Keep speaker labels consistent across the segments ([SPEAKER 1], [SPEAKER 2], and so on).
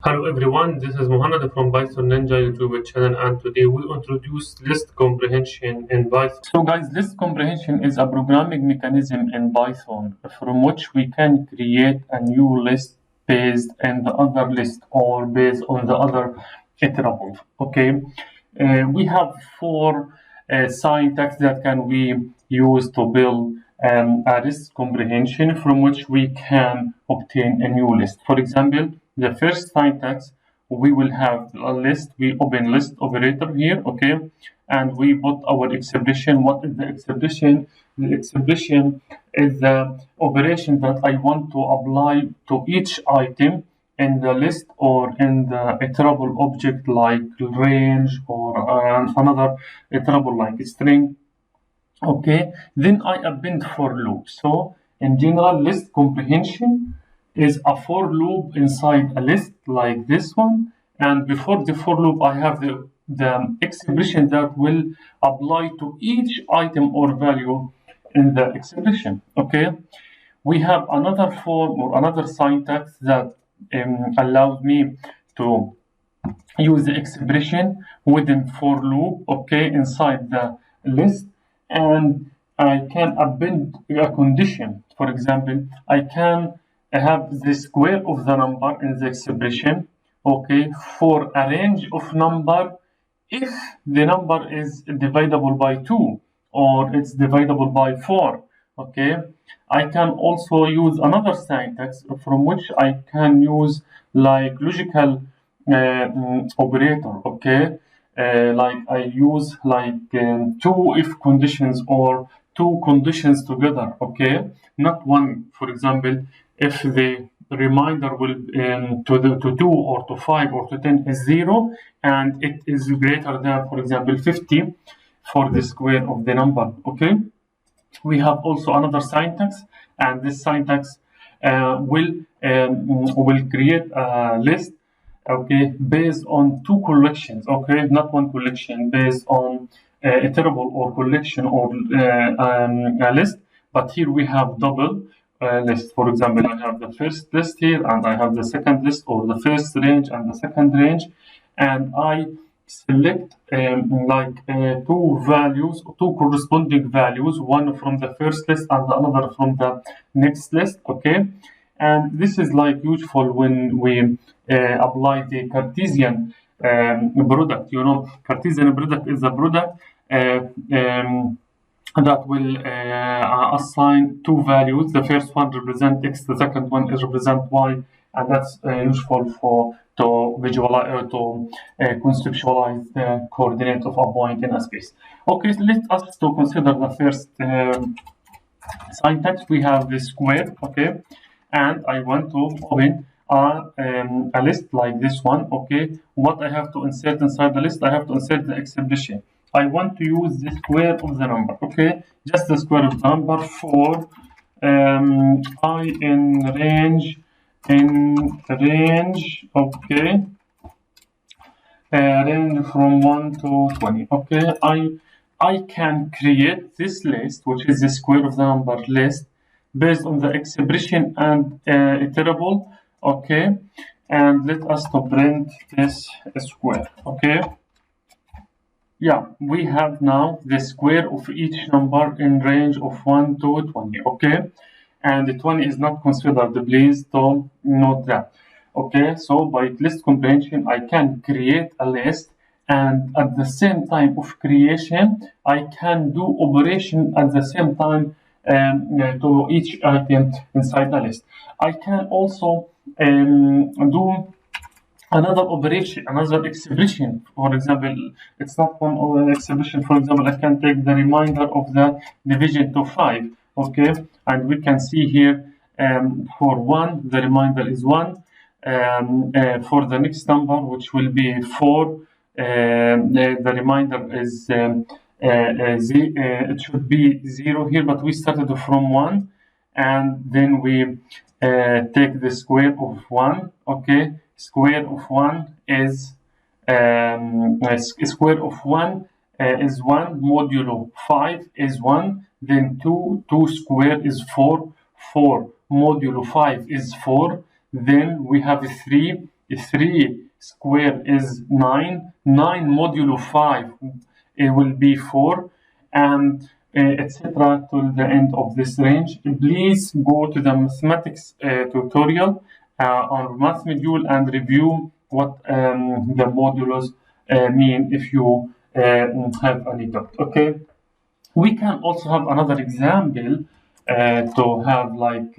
[SPEAKER 1] Hello everyone, this is Mohammed from Python Ninja YouTube channel, and today we introduce list comprehension in Python. So guys, list comprehension is a programming mechanism in Python from which we can create a new list based on the other list or based on the other iterable. Okay, we have four syntax that can we use to build a list comprehension from which we can obtain a new list. For example, the first syntax, we will have a list. We open list operator here, okay, and we put our expression. What is the expression? The expression is the operation that I want to apply to each item in the list or in the iterable object like range or another iterable like string. Okay, then I append for loop. So in general, list comprehension is a for loop inside a list like this one, and before the for loop I have the expression that will apply to each item or value in the expression. Okay, we have another form or another syntax that allows me to use the expression within for loop, okay, inside the list, and I can append a condition. For example, I can have the square of the number in the expression, okay, for a range of number if the number is divisible by 2 or it's divisible by 4. Okay, I can also use another syntax from which I can use like logical operator. Okay, like I use like two if conditions or two conditions together. Okay, not one. For example, if the reminder will to 2 or to 5 or to 10 is 0 and it is greater than, for example, 50 for the square of the number. Okay, we have also another syntax, and this syntax will create a list, okay, based on two collections, okay, not one collection, based on iterable or collection or a list. But here we have double list. For example, I have the first list here and I have the second list, or the first range and the second range, and I select two values, two corresponding values, one from the first list and the other from the next list. Okay, and this is like useful when we apply the Cartesian product. You know, Cartesian product is a product that will assign two values. The first one represents x, the second one is represent y, and that's useful for to visualize to conceptualize the coordinate of a point in a space. Okay, so let us to consider the first syntax. We have the square, okay, and I want to open a list like this one. Okay, what I have to insert inside the list, I have to insert the expression. I want to use the square of the number, okay, just the square of the number for I in range, okay, range from 1 to 20. Okay, I can create this list, which is the square of the number list, based on the expression and iterable. Okay, and let us to print this square. Okay, yeah, we have now the square of each number in range of 1 to 20. Okay, and the 20 is not considered. Please to note that. Okay, so by list comprehension I can create a list, and at the same time of creation I can do operation at the same time to each item inside the list. I can also do another operation, another expression. For example, it's not one expression. For example, I can take the remainder of the division to 5. Okay, and we can see here for 1 the remainder is 1. For the next number, which will be 4, the remainder is it should be 0 here, but we started from 1, and then we take the square of 1. Okay, square of 1 is square of 1 is 1, modulo 5 is 1, then 2 square is 4, 4 modulo 5 is 4, then we have 3 3 square is 9. 9 modulo 5 it will be 4, and etc. till the end of this range. Please go to the mathematics tutorial on math module and review what the modulos mean if you have any doubt. Okay, we can also have another example to have like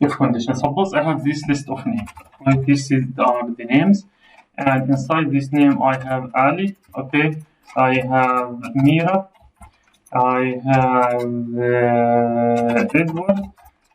[SPEAKER 1] if condition. Suppose I have this list of names. Like this are the names, and inside this name I have Ali. Okay, I have Mira, I have Edward,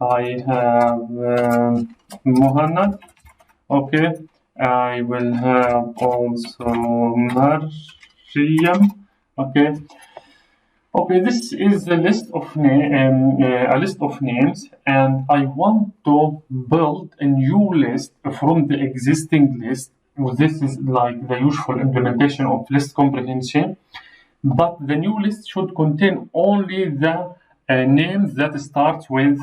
[SPEAKER 1] I have Muhammad. Okay, I will have also Maryam. Okay. Okay, this is a list of names, and I want to build a new list from the existing list. This is like the usual implementation of list comprehension, but the new list should contain only the names that start with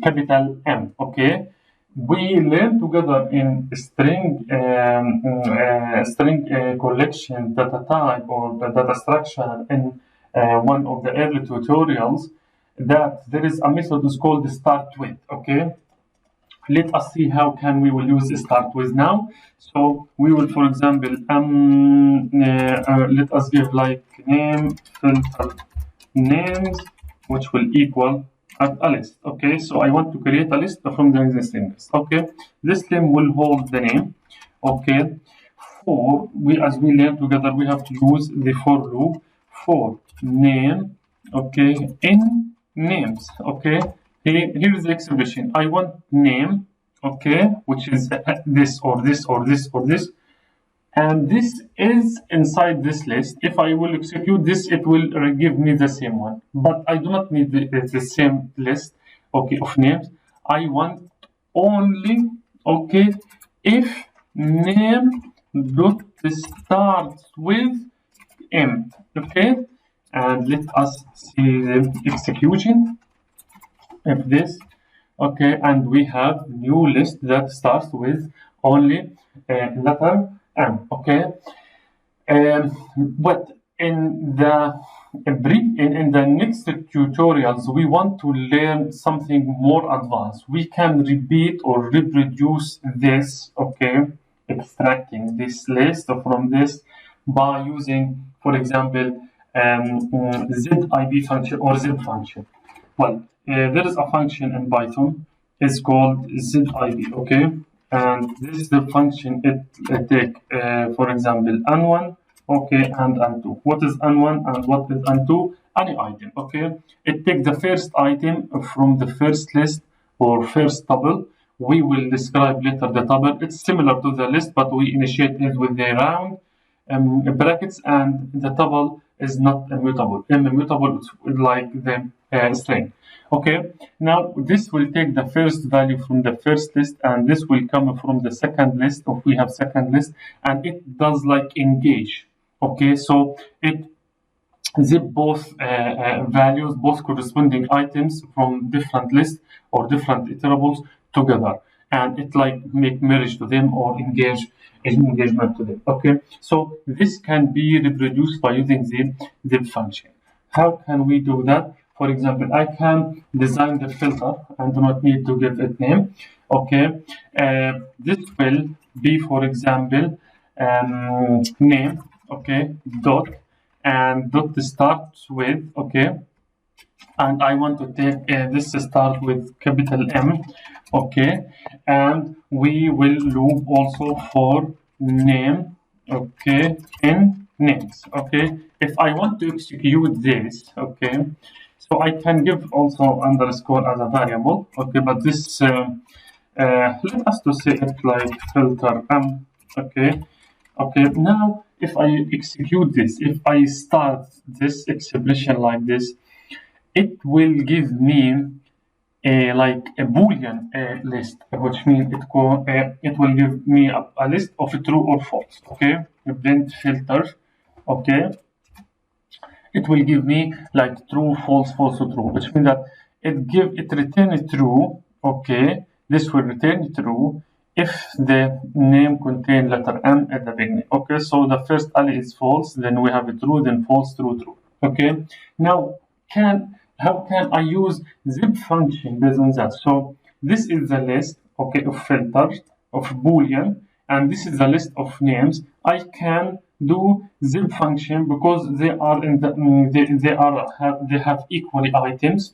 [SPEAKER 1] capital M. Okay, we learn together in string collection data type or the data structure in one of the early tutorials that there is a method is called start with. Okay, let us see how can we will use start with now. So we will, for example, let us give like name filter names, which will equal a list. Okay, so I want to create a list from the existing list. Okay, this name will hold the name. Okay, for as we learn together, we have to use the for loop for name. Okay, in names. Okay, here is the expression. I want name. Okay, which is this or this or this or this, and this is inside this list. If I will execute this, it will give me the same one, but I do not need the same list, okay, of names. I want only, okay, if name dot starts with M. Okay, and let us see the execution of this. Okay, and we have new list that starts with only letter M. Okay, but in the next tutorials we want to learn something more advanced. We can repeat or reproduce this. Okay, extracting this list from this by using, for example, zip function or zip function. Well, there is a function in Python. It's called zip. Okay, and this is the function. It take, for example, n1, okay, and n2. What is n1 and what is n2? Any item. Okay, it takes the first item from the first list or first tuple. We will describe later the tuple. It's similar to the list, but we initiate it with the round brackets, and the tuple is not immutable. Immutable is like the string. Okay, now this will take the first value from the first list, and this will come from the second list if we have second list, and it does like engage. Okay, so it zip both values, both corresponding items from different lists or different iterables together, and it like make merge to them or engagement to them. Okay, so this can be reproduced by using the zip function. How can we do that? For example, I can design the filter and do not need to give it name. Okay, this will be, for example, name. Okay, dot, and dot starts with, okay, and I want to take this start with capital M. Okay, and we will loop also for name. Okay, in names. Okay, if I want to execute this, okay, so I can give also underscore as a variable. Okay, but this let us to say it like filter M. Okay, okay, now if I execute this, if I start this expression like this, it will give me like a boolean list, which means it will give me a list of true or false. Okay, event filter. Okay, it will give me like true, false, false, or true, which means that it return true. Okay, this will return true if the name contain letter M at the beginning. Okay, so the first alley is false, then we have a true, then false, true, true. Okay, now how can I use zip function based on that? So this is the list, okay, of filters of Boolean, and this is the list of names. I can do zip function because they are in the they have equally items.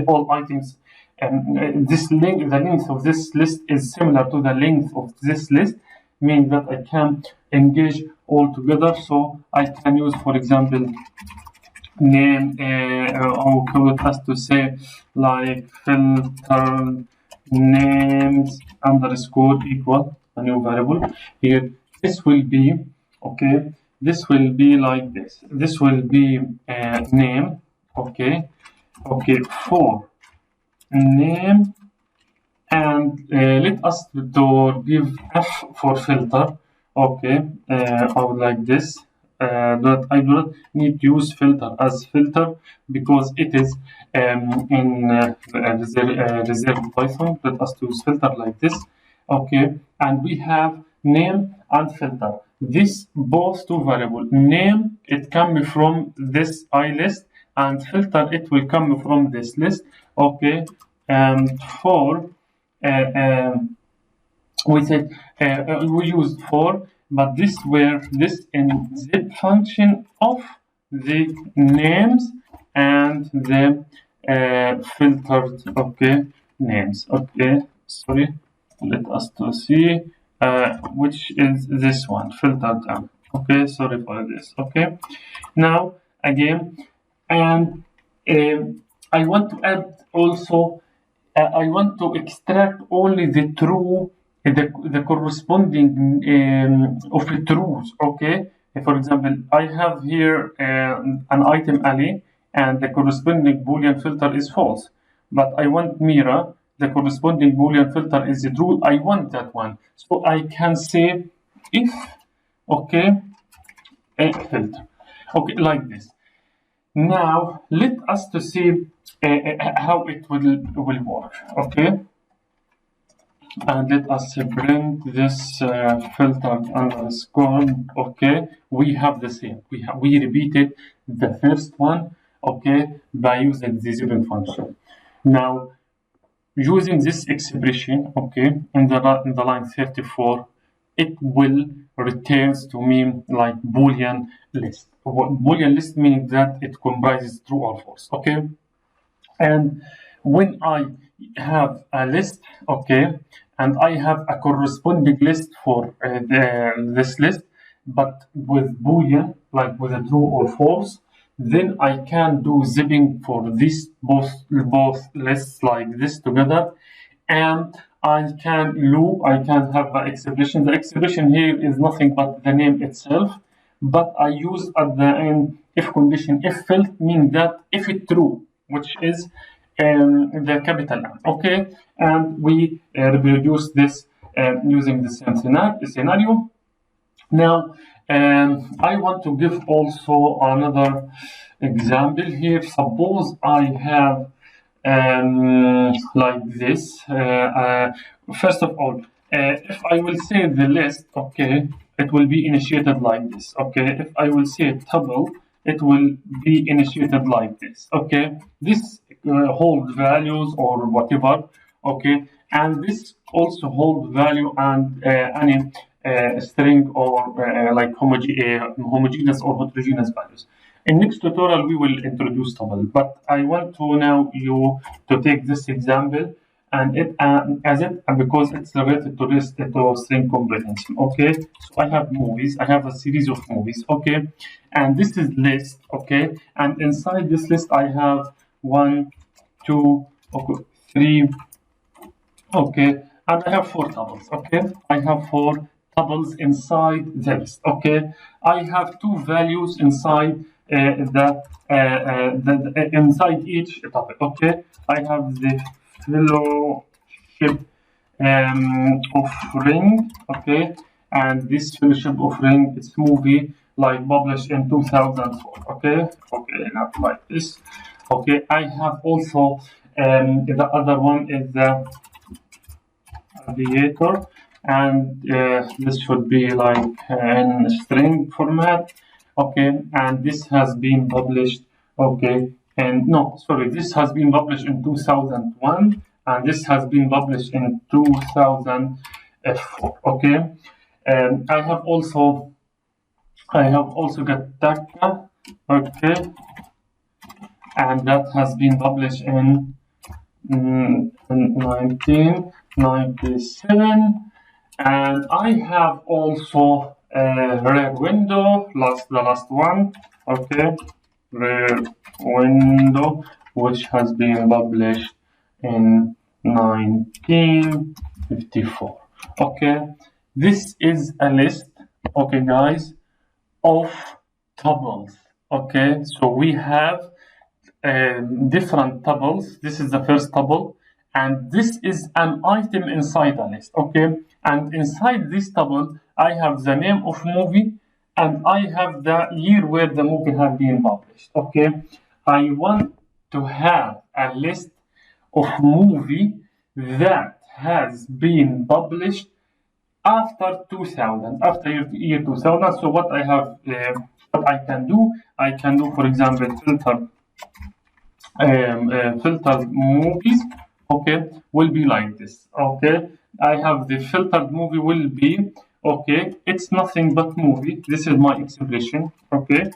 [SPEAKER 1] All items, and the length of this list is similar to the length of this list, meaning that I can engage all together. So I can use, for example, name, or code has to say like filter names underscore equal a new variable here. This will be, okay, this will be like this. This will be name, okay, for name, and let us to give f for filter. Okay, or like this. That I do not need to use filter as filter because it is in reserved Python. Let us use filter like this. Okay, and we have name and filter. This both two variable. Name, it come from this I list, and filter, it will come from this list. Okay, for we said we used for, but this in zip function of the names and the filtered, okay, names. Okay, sorry, let us to see which is this one, filtered down. Okay, sorry for this. Okay, now again, and I want to add also, I want to extract only the true, the corresponding of the truths. Okay, for example, I have here an item alley, and the corresponding Boolean filter is false, but I want Mira, the corresponding Boolean filter is true. I want that one, so I can say if, okay, a filter, okay, like this. Now let us to see how it will work. Okay, and let us print this filtered underscore. Okay, we have the same. We repeated the first one. Okay, by using the zip function. Now using this expression, okay, in the line 34, it will returns to me like Boolean list. Boolean list meaning that it comprises true or false. Okay, and when I have a list, okay, and I have a corresponding list for this list, but with Boolean, like with a true or false, then I can do zipping for these both lists like this together, and I can loop. I can have the expression. The expression here is nothing but the name itself, but I use at the end if condition. If felt mean that if it true, which is the capital M. Okay, and we reproduce this using the same scenario. Now, I want to give also another example here. Suppose I have like this. First of all, if I will say the list, okay, it will be initiated like this. Okay, if I will say tuple, it will be initiated like this. Okay, this hold values or whatever. Okay, and this also hold value and any string or like homogeneous or heterogeneous values. In next tutorial, we will introduce tuple, but I want to now you to take this example and it as it because it's related to this to string comprehension. Okay, so I have movies. I have a series of movies. Okay, and this is list. Okay, and inside this list I have 1, 2, okay, 3. Okay, and I have 4 tuples. Okay, I have 4 tuples inside the list. Okay, I have 2 values inside inside each tuple. Okay, I have the fellowship of ring. Okay, and this fellowship of ring is movie like published in 2004. Okay, not like this. Okay, I have also the other one is the aviator. and this should be like in string format, okay, and this has been published, okay, and no, sorry, this has been published in 2001 and this has been published in 2004, okay. I have also got Taka, okay, and that has been published in 1997. And I have also Rare Window, the last one, okay, Rare Window, which has been published in 1954. Okay, this is a list, okay, guys, of tuples. Okay, so we have different tuples. This is the first tuple, and this is an item inside a list. Okay, and inside this tuple, I have the name of movie and I have the year where the movie has been published. Okay, I want to have a list of movie that has been published after 2000, after year 2000. So what I have, what I can do, for example, filtered movies, okay, will be like this. Okay, I have the filtered movie will be, okay, it's nothing but movie. This is my expression, okay,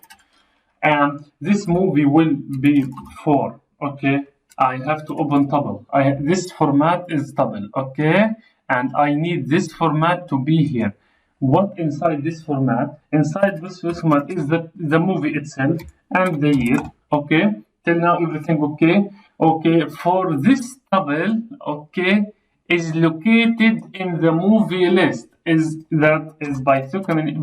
[SPEAKER 1] and this movie will be for, okay, I have to open tuple. This format is tuple, okay, and I need this format to be here. What inside this format? Inside this format is the movie itself and the year, okay. Till now everything okay. Okay, for this tuple, okay, is located in the movie list. Is bisonically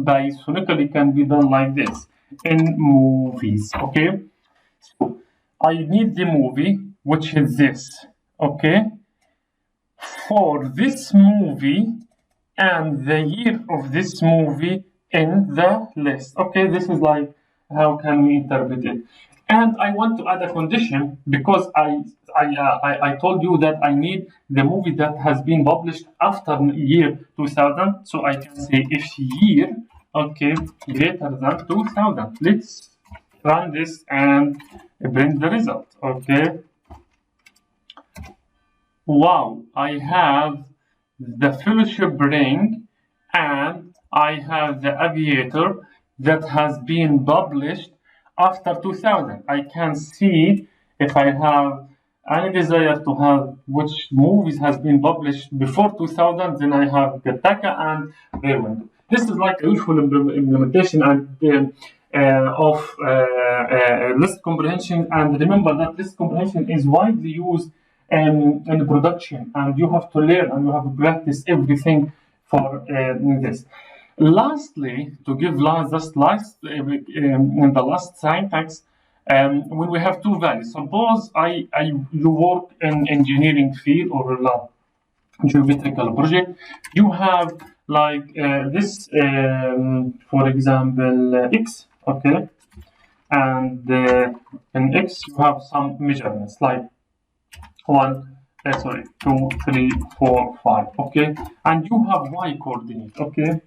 [SPEAKER 1] can be done like this in movies, okay. So I need the movie, which is this, okay, for this movie and the year of this movie in the list. Okay, this is like how can we interpret it. And I want to add a condition because I told you that I need the movie that has been published after year 2000. So I can say if year, okay, greater than 2000. Let's run this and print the result. Okay. Wow, I have the fellowship ring and I have the aviator that has been published after 2000. I can see if I have any desire to have which movies has been published before 2000, then I have Gattaca and Rare Window. This is like a useful implementation and of list comprehension. And remember that list comprehension is widely used in production, and you have to learn and you have to practice everything for this. Lastly, to give in the last syntax, when we have two values, suppose you work in engineering field or geometrical project, you have like this, for example, x, okay, and in x you have some measurements like 2, 3, 4, 5, okay, and you have y coordinate, okay,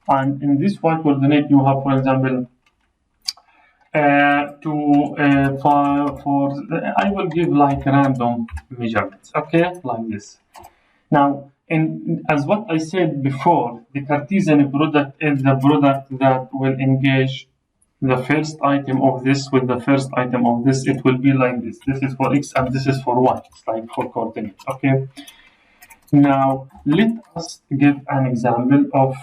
[SPEAKER 1] and in this y coordinate you have, for example, I will give like random measurements, okay, like this. Now, as what I said before, the Cartesian product is the product that will engage the first item of this with the first item of this. It will be like this. This is for x and this is for y. It's like for coordinates. Okay. Now let us give an example of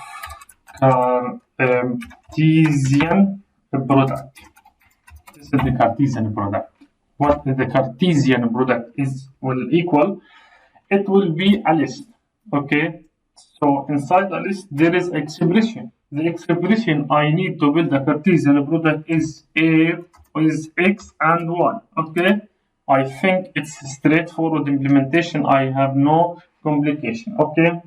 [SPEAKER 1] Cartesian product. This is the Cartesian product. What the Cartesian product will equal? It will be a list. Okay. So inside the list there is expression. The expression I need to build a Cartesian product is A with X and Y. Okay, I think it's straightforward implementation. I have no complication. Okay,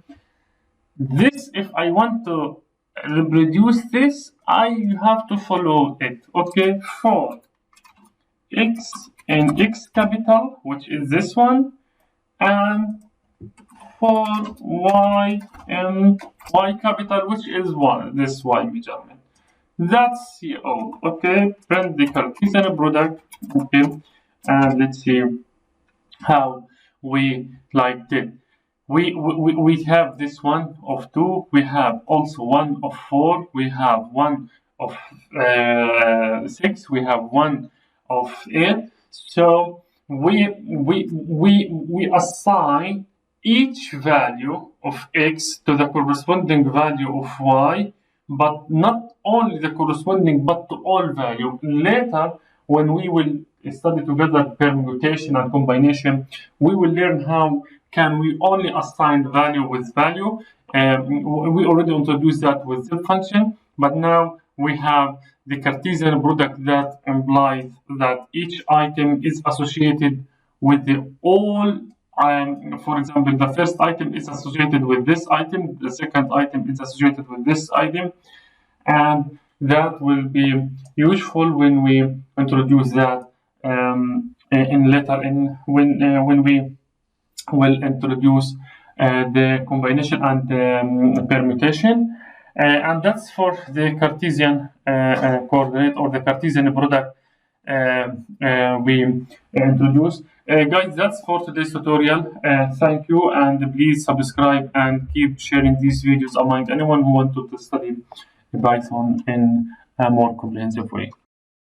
[SPEAKER 1] this if I want to reproduce this, I have to follow it. Okay, for X and X capital, which is this one, and for y in y capital, which is one, this y measurement. That's CO. Okay, print the Cartesian product. Okay, and let's see how we like it. We have this one of 2, we have also one of 4, we have one of 6, we have one of 8. So we assign each value of x to the corresponding value of y, but not only the corresponding but to all value. Later, when we will study together permutation and combination, we will learn how can we only assign value with value. We already introduced that with the function, but now we have the Cartesian product that implies that each item is associated with the all. For example, the first item is associated with this item, the second item is associated with this item, and that will be useful when we introduce that in later when we will introduce the combination and permutation, and that's for the Cartesian coordinate or the Cartesian product we introduced. Guys, that's for today's tutorial. Thank you, and please subscribe and keep sharing these videos among anyone who wanted to study Python in a more comprehensive way.